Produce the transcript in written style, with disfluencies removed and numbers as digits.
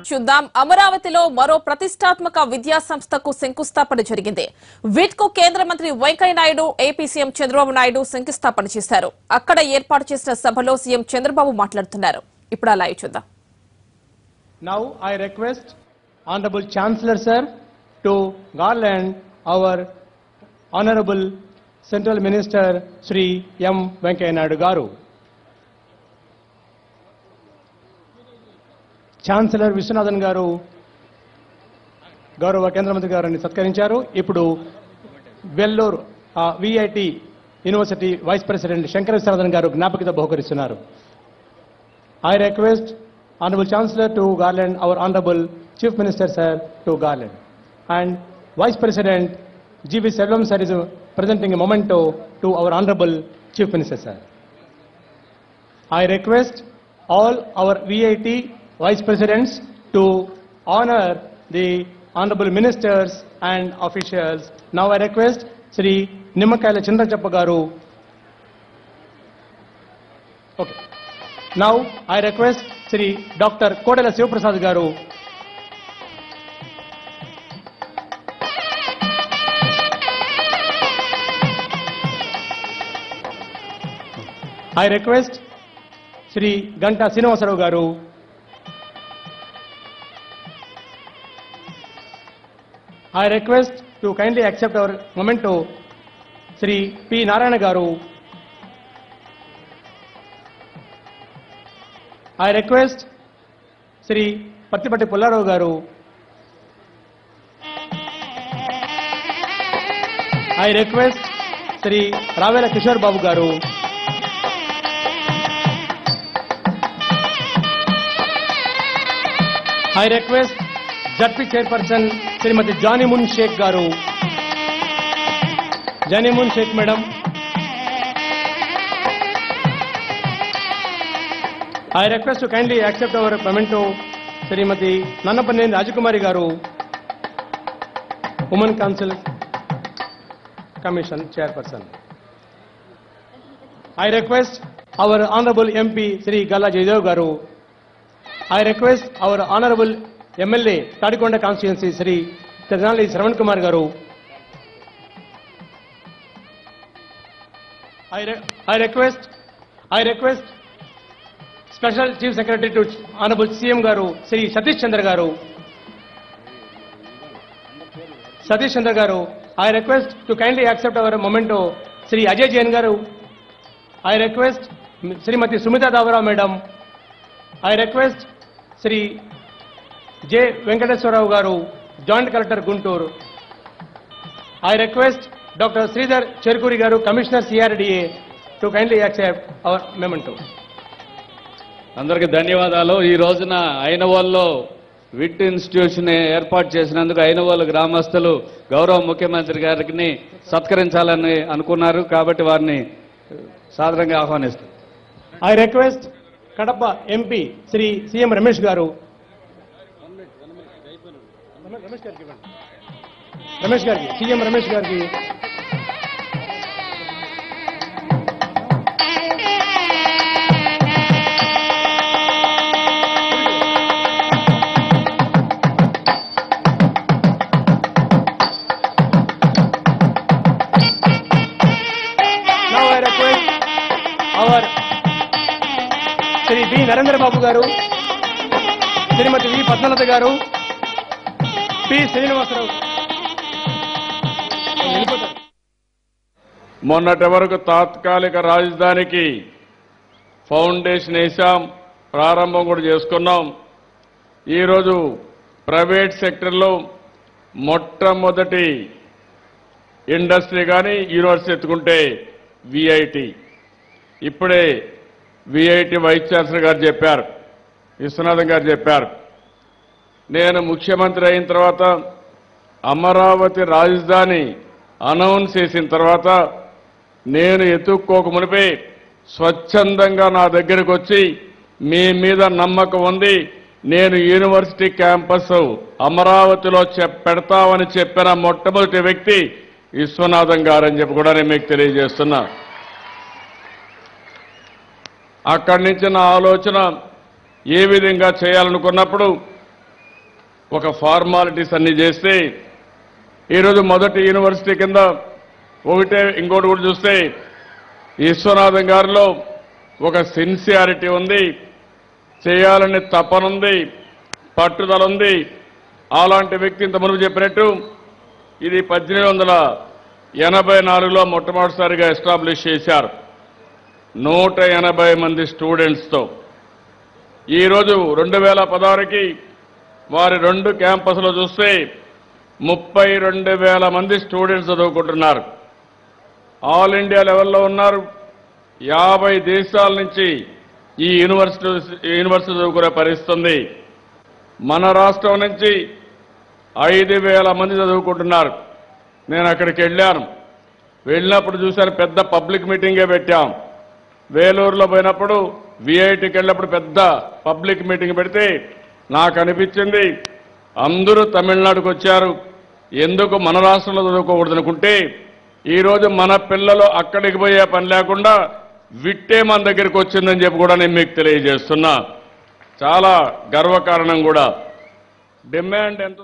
చూద్దాం. అమరావతిలో మరో ప్రతిష్టాత్మక విద్యా సంస్థకు శంకుస్థాపన జరిగింది. వీట్కు కేంద్ర మంత్రి వెంకయ్య నాయుడు, ఏపీ సీఎం చంద్రబాబు నాయుడు శంకుస్థాపన చేశారు. అక్కడ ఏర్పాటు చేసిన సభలో సీఎం చంద్రబాబు మాట్లాడుతున్నారు. ఇప్పుడు ఆ లైవ్ చూద్దాం. Now I request Honorable Chancellor Sir to garland our Honorable Central Minister Sri M. Venkaiah Naidu Garu. Chancellor Viswanathan Garu గౌరవ కేంద్ర మంత్రి గారిని సత్కరించారు. ఇప్పుడు Vellore VIT university vice president Sankar Viswanathan గారు జ్ఞాపకత బహుకరిస్తున్నారు. I request Honorable Chancellor to garland our Honorable Chief Minister Sir to garland. And Vice President G.V. Selvam Sir is presenting a memento to our Honorable Chief Minister Sir. I request all our VIT Vice Presidents to honor the Honorable Ministers and officials. Now I request Sri Nimakaila Chandrachappa Garu. Okay. Now I request Sri Dr. Kodala Sivaprasad Garu. I request Sri Ganta Srinivasarao Garu. I request to kindly accept our memento Sri P. Narayana Garu. I request Sri Pattipatti Pullarao Garu. I request Sri Ravela Kishore Babu Garu. I request ZP Chairperson Srimati Jani Moon Sheikh Garu. Jani Moon Sheikh Madam. I request to kindly accept our memento Srimati Nannapaneni Rajakumari Garu, Women Council Commission Chairperson. I request our Honorable MP Sri Galla Jaydev Garu. I request our Honorable MLA Tadikonda Constituency Sri Tejanali Shravan Kumar Garu. I request Special Chief Secretary to Honorable CM Garu, Sri Satish Chandra Garu. Satish Chandra Garu, I request to kindly accept our memento Sri Ajay Jain Garu. I request Srimati Sumita Davara Madam. I request Sri J. Venkateswarao Garu, Joint Collector Guntur. I request Dr. Sridhar Cherkuri Garu, Commissioner CRDA, to kindly accept our memento. అందరికీ ధన్యవాదాలు. ఈ రోజున ఐనవోల్లో VIT institution ఏర్పాటు చేసినందుకు ఐనవోలు గ్రామస్తులు గౌరవ ముఖ్యమంత్రి గారికి సత్కరించాలని అనుకున్నారు. కాబట్టి వారిని సాదరంగా ఆహ్వానిస్తారు. I request Kadapa MP Shri CM Ramesh గారు. రమేష్ గారికి సిఎం రమేష్ గారికి శ్రీ బి నరేంద్ర బాబు గారు, శ్రీమతి వి పద్మలత గారు, పి శ్రీనివాసరావు. మొన్నటి వరకు తాత్కాలిక రాజధానికి ఫౌండేషన్ వేశాం, ప్రారంభం కూడా చేసుకున్నాం. ఈరోజు ప్రైవేట్ సెక్టర్లో మొట్టమొదటి ఇండస్ట్రీ కానీ యూనివర్సిటీ ఎత్తుకుంటే విఐటి. ఇప్పుడే విఐటి వైస్ ఛాన్సలర్ గారు చెప్పారు, విశ్వనాథన్ గారు చెప్పారు, నేను ముఖ్యమంత్రి అయిన తర్వాత అమరావతి రాజధాని అనౌన్స్ చేసిన తర్వాత నేను ఎత్తుక్కోక మునిపే స్వచ్ఛందంగా నా దగ్గరకు వచ్చి మీ మీద నమ్మకం ఉంది, నేను యూనివర్సిటీ క్యాంపస్ అమరావతిలో పెడతామని చెప్పిన మొట్టమొదటి వ్యక్తి విశ్వనాథన్ గారని చెప్పి కూడా నేను మీకు తెలియజేస్తున్నా. అక్కడి నుంచి నా ఆలోచన ఏ విధంగా చేయాలనుకున్నప్పుడు ఒక ఫార్మాలిటీస్ అన్ని చేస్తే ఈరోజు మొదటి యూనివర్సిటీ కింద ఒకటే ఇంకోటి కూడా చూస్తే విశ్వనాథం గారిలో ఒక సిన్సియారిటీ ఉంది, చేయాలని తపనుంది, పట్టుదల ఉంది. అలాంటి వ్యక్తి ఇంత మునుపు చెప్పినట్టు ఇది 1884లో మొట్టమొదటిసారిగా ఎస్టాబ్లిష్ చేశారు 180 మంది స్టూడెంట్స్తో. ఈరోజు 2016కి వారి 2 క్యాంపస్లో చూస్తే 32,000 మంది స్టూడెంట్స్ చదువుకుంటున్నారు. ఆల్ ఇండియా లెవెల్లో ఉన్నారు. 50 దేశాల నుంచి ఈ యూనివర్సిటీ చదువుకునే పరిస్థితి ఉంది. మన రాష్ట్రం నుంచి 5,000 మంది చదువుకుంటున్నారు. నేను అక్కడికి వెళ్ళినప్పుడు చూశాను, పెద్ద పబ్లిక్ మీటింగే పెట్టాం. వేలూరులో పోయినప్పుడు విఐటికి వెళ్ళినప్పుడు పెద్ద పబ్లిక్ మీటింగ్ పెడితే నాకు అనిపించింది అందరూ తమిళనాడుకు వచ్చారు, ఎందుకు మన రాష్ట్రంలో చదువుకోకూడదు అనుకుంటే ఈరోజు మన పిల్లలు అక్కడికి పోయే పని లేకుండా విట్టే మన దగ్గరికి వచ్చిందని చెప్పి కూడా నేను మీకు తెలియజేస్తున్నా. చాలా గర్వకారణం కూడా. డిమాండ్ ఎంత